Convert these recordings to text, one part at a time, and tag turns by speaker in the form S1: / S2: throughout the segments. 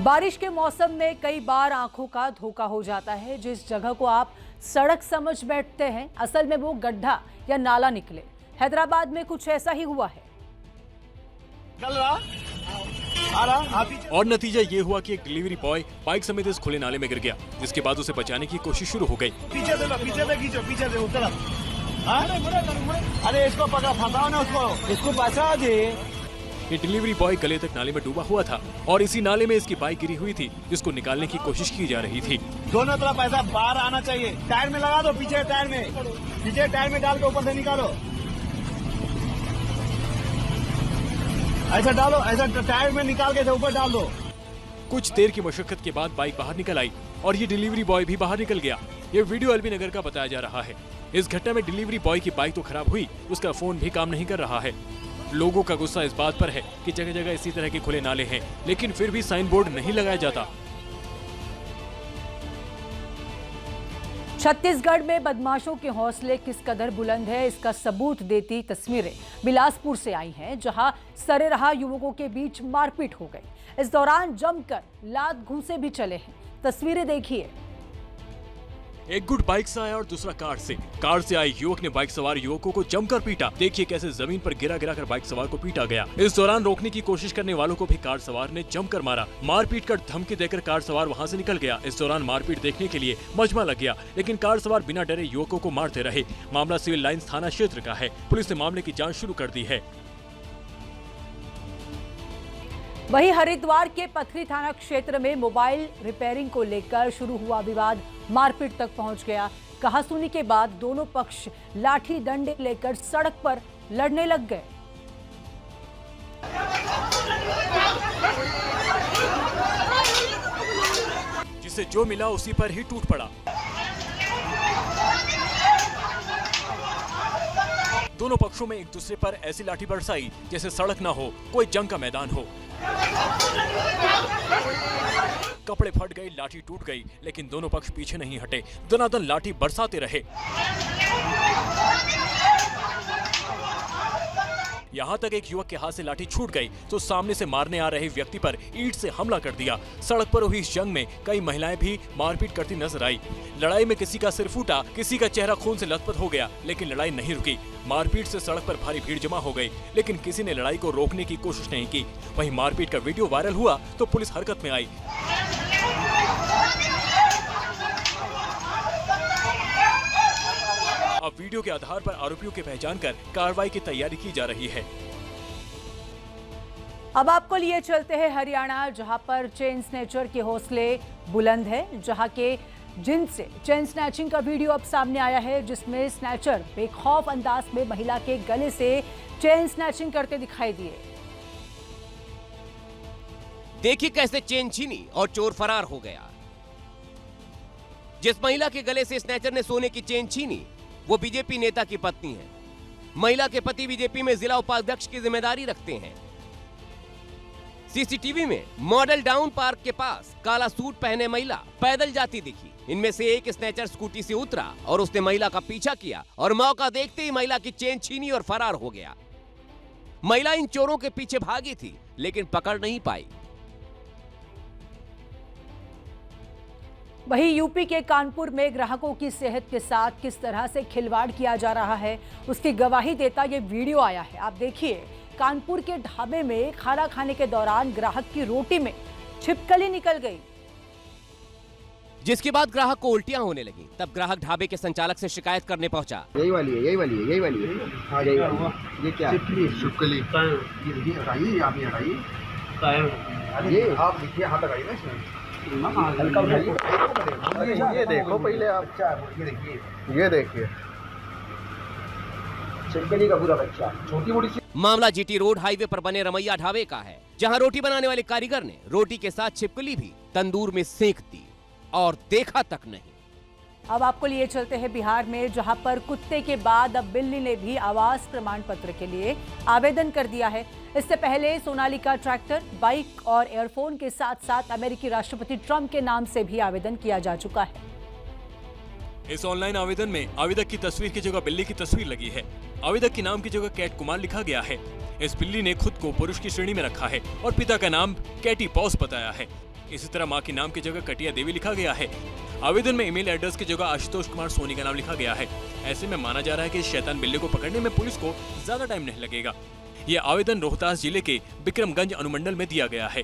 S1: बारिश के मौसम में कई बार आंखों का धोखा हो जाता है। जिस जगह को आप सड़क समझ बैठते हैं, असल में वो गड्ढा या नाला निकले। हैदराबाद में कुछ ऐसा ही हुआ है।
S2: और नतीजा ये हुआ कि एक डिलीवरी बॉय बाइक समेत इस खुले नाले में गिर गया, जिसके बाद उसे बचाने की कोशिश शुरू हो गई।
S3: पीछे से खींचो, पीछे से उस तरफ। अरे इसको पकड़ा, फंसाओ ना उसको, इसको बचा दे।
S2: ये डिलीवरी बॉय गले तक नाले में डूबा हुआ था और इसी नाले में इसकी बाइक गिरी हुई थी, जिसको निकालने की कोशिश की जा रही थी।
S3: दोनों तरफ ऐसा बाहर आना चाहिए। टायर में लगा दो, पीछे टायर में डाल के ऊपर से निकालो। ऐसा डालो, ऐसा टायर में निकाल के ऊपर डाल दो।
S2: कुछ देर की मशक्कत के बाद बाइक बाहर निकल आई और ये डिलीवरी बॉय भी बाहर निकल गया। ये वीडियो एलबी नगर का बताया जा रहा है। इस घटना में डिलीवरी बॉय की बाइक तो खराब हुई, उसका फोन भी काम नहीं कर रहा है। लोगों का गुस्सा इस बात पर है कि जगह जगह इसी तरह के खुले नाले हैं, लेकिन फिर भी साइन बोर्ड नहीं लगाया जाता।
S1: छत्तीसगढ़ में बदमाशों के हौसले किस कदर बुलंद है, इसका सबूत देती तस्वीरें बिलासपुर से आई हैं, जहां सरेराह युवकों के बीच मारपीट हो गई। इस दौरान जमकर लात घूंसे भी चले हैं। तस्वीरें देखिए।
S2: एक गुट बाइक से आया और दूसरा कार से। कार से आए युवक ने बाइक सवार युवकों को जमकर पीटा। देखिए कैसे जमीन पर गिरा गिरा कर बाइक सवार को पीटा गया। इस दौरान रोकने की कोशिश करने वालों को भी कार सवार ने जमकर मारा। मारपीट कर धमकी देकर कार सवार वहां से निकल गया। इस दौरान मारपीट देखने के लिए मजमा लग गया, लेकिन कार सवार बिना डरे युवकों को मारते रहे। मामला सिविल लाइन्स थाना क्षेत्र का है। पुलिस ने मामले की जाँच शुरू कर दी है।
S1: वहीं हरिद्वार के पथरी थाना क्षेत्र में मोबाइल रिपेयरिंग को लेकर शुरू हुआ विवाद मारपीट तक पहुंच गया। कहासुनी के बाद दोनों पक्ष लाठी डंडे लेकर सड़क पर लड़ने लग गए।
S2: जिसे जो मिला उसी पर ही टूट पड़ा। दोनों पक्षों में एक दूसरे पर ऐसी लाठी बरसाई जैसे सड़क ना हो, कोई जंग का मैदान हो। कपड़े फट गए, लाठी टूट गई, लेकिन दोनों पक्ष पीछे नहीं हटे। दनादन लाठी बरसाते रहे। यहाँ तक एक युवक के हाथ से लाठी छूट गई तो सामने से मारने आ रहे व्यक्ति पर ईंट से हमला कर दिया। सड़क पर हुई इस जंग में कई महिलाएं भी मारपीट करती नजर आई। लड़ाई में किसी का सिर फूटा, किसी का चेहरा खून से लथपथ हो गया, लेकिन लड़ाई नहीं रुकी। मारपीट से सड़क पर भारी भीड़ जमा हो गई, लेकिन किसी ने लड़ाई को रोकने की कोशिश नहीं की। वहीं मारपीट का वीडियो वायरल हुआ तो पुलिस हरकत में आई। अब वीडियो के आधार पर आरोपियों की पहचान कर कार्रवाई की तैयारी की जा रही है।
S1: अब आपको लिए चलते हैं हरियाणा, जहां पर चेन स्नैचर के हौसले बुलंद है। जहां के जिनसे चेन स्नैचिंग का वीडियो अब सामने आया है, जिसमें स्नैचर बेखौफ अंदाज में महिला के गले से चेन स्नैचिंग करते दिखाई दिए।
S4: देखिए कैसे चेन छीनी और चोर फरार हो गया। जिस महिला के गले से स्नैचर ने सोने की चेन छीनी वो बीजेपी नेता की पत्नी है। महिला के पति बीजेपी में जिला उपाध्यक्ष की जिम्मेदारी रखते हैं। सीसीटीवी में मॉडल टाउन पार्क के पास काला सूट पहने महिला पैदल जाती दिखी। इनमें से एक स्नैचर स्कूटी से उतरा और उसने महिला का पीछा किया और मौका देखते ही महिला की चेन छीनी और फरार हो गया। महिला इन चोरों के पीछे भागी थी, लेकिन पकड़ नहीं पाई।
S1: वहीं यूपी के कानपुर में ग्राहकों की सेहत के साथ किस तरह से खिलवाड़ किया जा रहा है, उसकी गवाही देता ये वीडियो आया है। आप देखिए, कानपुर के ढाबे में खाना खाने के दौरान ग्राहक की रोटी में छिपकली निकल गई,
S4: जिसके बाद ग्राहक को उल्टियां होने लगी। तब ग्राहक ढाबे के संचालक से शिकायत करने पहुंचा।
S5: यही वाली है। हाँ, यही वाली। ये क्या छिपकली? ये हटाइए, आप ये हटाइए। ये आप देखिए, हाथ लगाइए ना इसमें। ये देखो पहले आप। ये देखिए छिपकली का पूरा बच्चा, छोटी मोटी।
S4: मामला जीटी रोड हाईवे पर बने रमैया ढाबे का है, जहां रोटी बनाने वाले कारीगर ने रोटी के साथ छिपकली भी तंदूर में सेक दी और देखा तक नहीं।
S1: अब आपको लिए चलते हैं बिहार में, जहां पर कुत्ते के बाद अब बिल्ली ने भी आवास प्रमाण पत्र के लिए आवेदन कर दिया है। इससे पहले सोनालिका ट्रैक्टर, बाइक और एयरफोन के साथ साथ अमेरिकी राष्ट्रपति ट्रंप के नाम से भी आवेदन किया जा चुका है।
S2: इस ऑनलाइन आवेदन में आवेदक की तस्वीर की जगह बिल्ली की तस्वीर लगी है। आवेदक के नाम की जगह कैट कुमार लिखा गया है। इस बिल्ली ने खुद को पुरुष की श्रेणी में रखा है और पिता का नाम कैटी पॉस बताया है। इसी तरह मां के नाम की जगह कटिया देवी लिखा गया है। आवेदन में ईमेल एड्रेस की जगह आशुतोष कुमार सोनी का नाम लिखा गया है। ऐसे में माना जा रहा है कि इस शैतान बिल्ली को पकड़ने में पुलिस को ज्यादा टाइम नहीं लगेगा। ये आवेदन रोहतास जिले के बिक्रमगंज अनुमंडल में दिया गया है।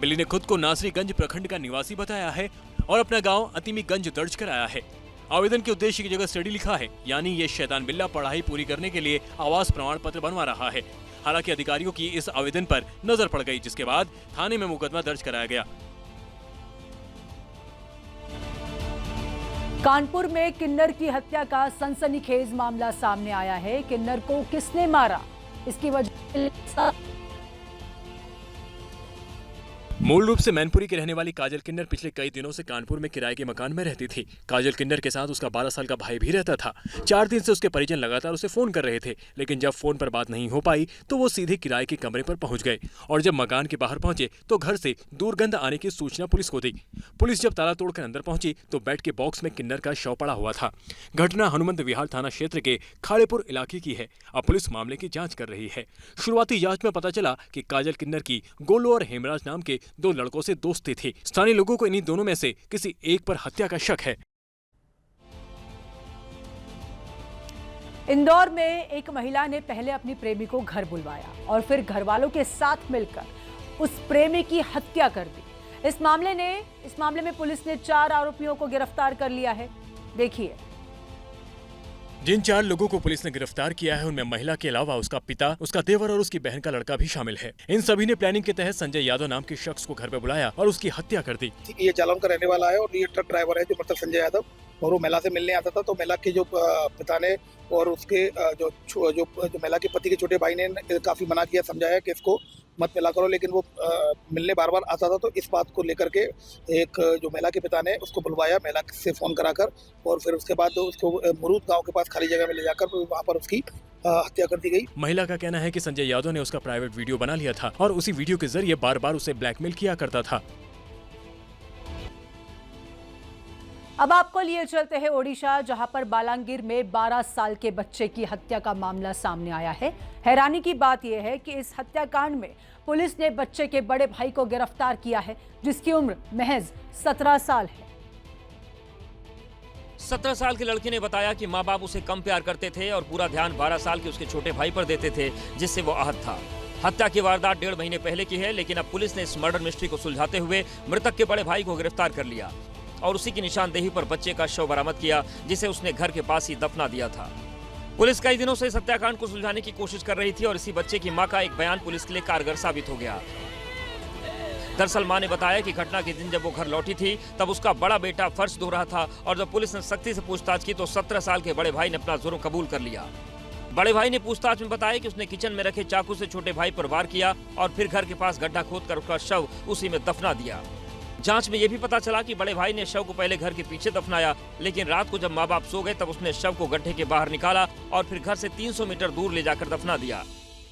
S2: बिल्ली ने खुद को नासरीगंज प्रखंड का निवासी बताया है और अपना गांव अतिमीगंज दर्ज कराया है। आवेदन के उद्देश्य की जगह स्टडी लिखा है, यानी ये शैतान बिल्ला पढ़ाई पूरी करने के लिए आवास प्रमाण पत्र बनवा रहा है। हालांकि अधिकारियों की इस आवेदन पर नजर पड़ गई, जिसके बाद थाने में मुकदमा दर्ज कराया गया।
S1: कानपुर में किन्नर की हत्या का सनसनीखेज मामला सामने आया है। किन्नर को किसने मारा, इसकी वजह
S2: मूल रूप से मैनपुरी की रहने वाली काजल किन्नर पिछले कई दिनों से कानपुर में किराए के मकान में रहती थी। काजल किन्नर के साथ उसका 12 साल का भाई भी रहता था। 4 दिन से उसके परिजन लगातार उसे फोन कर रहे थे, लेकिन जब फोन पर बात नहीं हो पाई तो वो सीधे किराए के कमरे पर पहुंच गए और जब मकान के बाहर पहुंचे तो घर से दुर्गंध आने की सूचना पुलिस को दी। पुलिस जब ताला तोड़कर अंदर पहुंची तो बेड के बॉक्स में किन्नर का शव पड़ा हुआ था। घटना हनुमंत विहार थाना क्षेत्र के खाड़ेपुर इलाके की है। अब पुलिस मामले की जाँच कर रही है। शुरुआती जाँच में पता चला कि काजल किन्नर की गोलू और हेमराज नाम के 2 लड़कों से दोस्ती थी। स्थानीय लोगों को इन्हीं दोनों में से किसी एक पर हत्या का शक है।
S1: इंदौर में एक महिला ने पहले अपनी प्रेमी को घर बुलवाया और फिर घर वालों के साथ मिलकर उस प्रेमी की हत्या कर दी। इस मामले में पुलिस ने 4 आरोपियों को गिरफ्तार कर लिया है। देखिए,
S2: जिन 4 लोगों को पुलिस ने गिरफ्तार किया है उनमें महिला के अलावा उसका पिता, उसका देवर और उसकी बहन का लड़का भी शामिल है। इन सभी ने प्लानिंग के तहत संजय यादव नाम के शख्स को घर पे बुलाया और उसकी हत्या कर दी।
S6: ये जालौन का रहने वाला है और ये ट्रक ड्राइवर है जो मतलब संजय यादव, और वो महिला से मिलने आता था। तो महिला के जो पिता ने और उसके जो महिला के पति के छोटे भाई ने काफी मना किया, समझाया कि इसको मत मिला करो, लेकिन वो मिलने बार बार आता था। तो इस बात को लेकर के एक जो महिला के पिता ने उसको बुलवाया, महिला से फोन कराकर, और फिर उसके बाद उसको मुरूद गांव के पास खाली जगह में ले जाकर वहां पर उसकी हत्या कर दी गई।
S2: महिला का कहना है कि संजय यादव ने उसका प्राइवेट वीडियो बना लिया था और उसी वीडियो के जरिए बार बार उसे ब्लैकमेल किया करता था।
S1: अब आपको लिए चलते हैं ओडिशा, जहां पर बालांगीर में 12 साल के बच्चे की हत्या का मामला सामने आया है। हैरानी की बात यह है कि इस हत्याकांड में पुलिस ने बच्चे के बड़े भाई को गिरफ्तार किया है, जिसकी उम्र महज 17 साल है।
S7: 17 साल के लड़के ने बताया कि माँ बाप उसे कम प्यार करते थे और पूरा ध्यान 12 साल के उसके छोटे भाई पर देते थे, जिससे वो आहत था। हत्या की वारदात 1.5 महीने पहले की है, लेकिन अब पुलिस ने इस मर्डर मिस्ट्री को सुलझाते हुए मृतक के बड़े भाई को गिरफ्तार कर लिया और उसी की निशानदेही पर बच्चे का शव बरामद किया, जिसे उसने घर के पास ही दफना दिया था। पुलिस कई दिनों से इस हत्याकांड को सुलझाने की कोशिश कर रही थी और इसी बच्चे की मां का एक बयान पुलिस के लिए कारगर साबित हो गया। दरअसल मां ने बताया कि घटना के दिन जब वो घर लौटी थी तब उसका बड़ा बेटा फर्श धो रहा था और जब पुलिस ने सख्ती से पूछताछ की तो 17 साल के बड़े भाई ने अपना जुर्म कबूल कर लिया। बड़े भाई ने पूछताछ में बताया कि उसने किचन में रखे चाकू से छोटे भाई पर वार किया और फिर घर के पास गड्ढा खोदकर उसका शव उसी में दफना दिया। जांच में यह भी पता चला कि बड़े भाई ने शव को पहले घर के पीछे दफनाया, लेकिन रात को जब माँ बाप सो गए तब उसने शव को गड्ढे के बाहर निकाला और फिर घर से 300 मीटर दूर ले जाकर दफना दिया।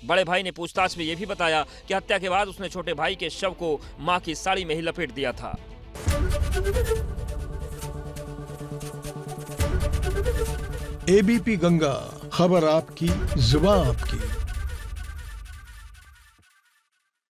S7: बड़े भाई ने पूछताछ में यह भी बताया कि हत्या के बाद उसने छोटे भाई के शव को मां की साड़ी में ही लपेट दिया था।
S8: एबीपी गंगा, खबर आपकी, जुबान आपकी।